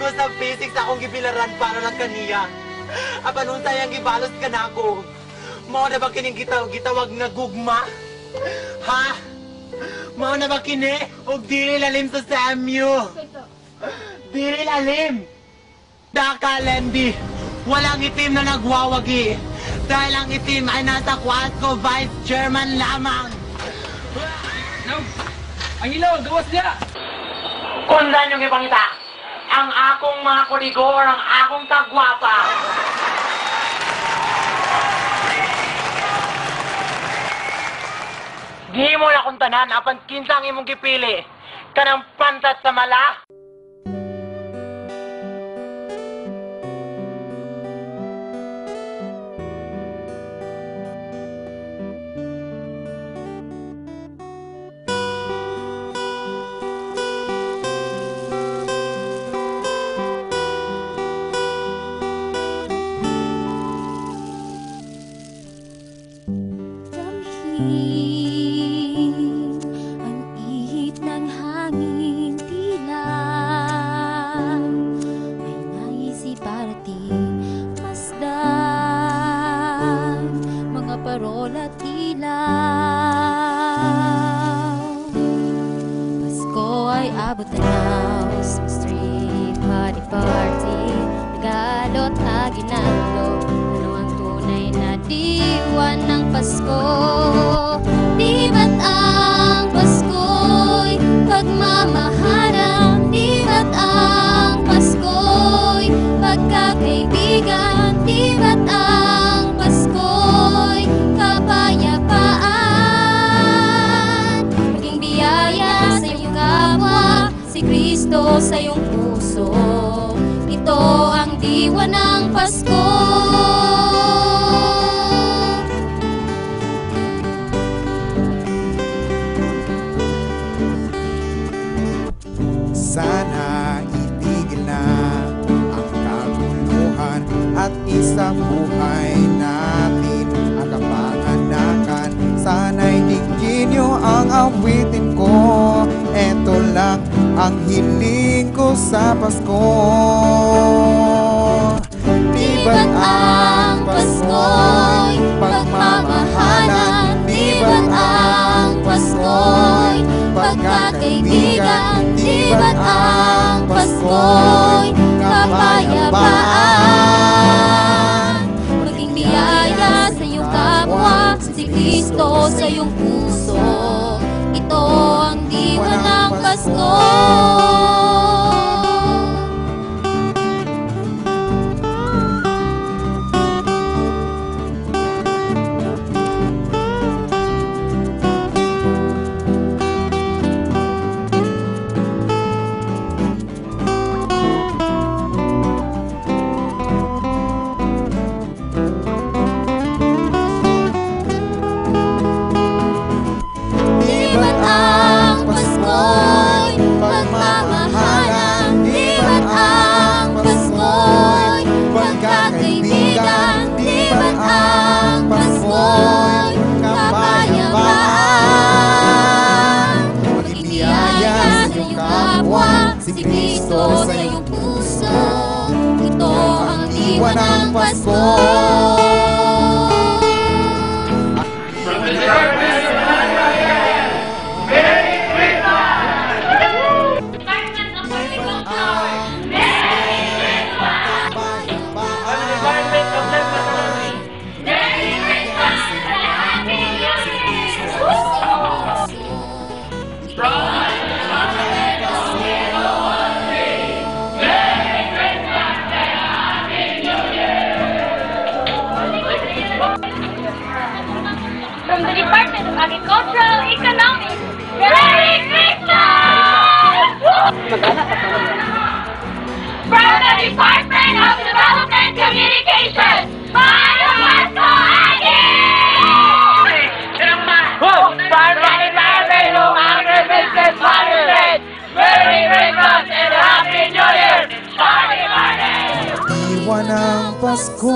ko sa physics akong gibilaran para lang kaniya. Apan unsay ang gibalos ka na ako. Mao na ba kining gitawag nga gugma? Ha? Mao na ba kini? Og dili lalim sa Samyo. Dili lalim. Daka, Lendi. Walang itim na nagwawagi. Dahil ang itim ay nasa Quadco Vice Chairman lamang. No! Ang ilaw, gawas niya! Kundan yung ipangita. Ang akong mga kuligor, ang akong tagwapa. Di mo na kung tanan, apan kinsang imong gipili. Kanang pantat sa mala. Ang ihip ng hangin tila may naisip parating masdan, mga parol at ilaw. Pasko ay abot na raw sa street party, nagalot aginalo. Diwan ng Pasko, di ba't ang Pasko'y pagmamahalan? Di ba't ang Pasko'y pagkakaibigan? Di ba't ang Pasko'y kapayapaan? Maging biyaya sa iyong kapwa, si Kristo sa iyong puso. Ito ang diwa ng Pasko. Sana itigil na ang kaguluhan at isabuhay natin ang kapanganakan. Sana'y digin niyo ang awitin ko. Eto lang ang hiling ko sa Pasko. Di ba't ang Pasko'y pagmamahalan? Di ba't ang Pasko'y pagkakaibigan? Di ba't ang Pasko'y kapayapaan? Maging biyaya sa iyong kapwa, si Kristo sa iyong puso. Ito ang diwa ng Pasko. Si Kristo sa iyong puso, ito ang diwa ng Pasko. From the Department of Agricultural Economics, Merry Christmas! From the Department of Development Communication, Mario Pasko Agi! From the Department of Agribusiness Management, Merry Christmas and Happy New Year! Party, party! Diwa ng Pasko.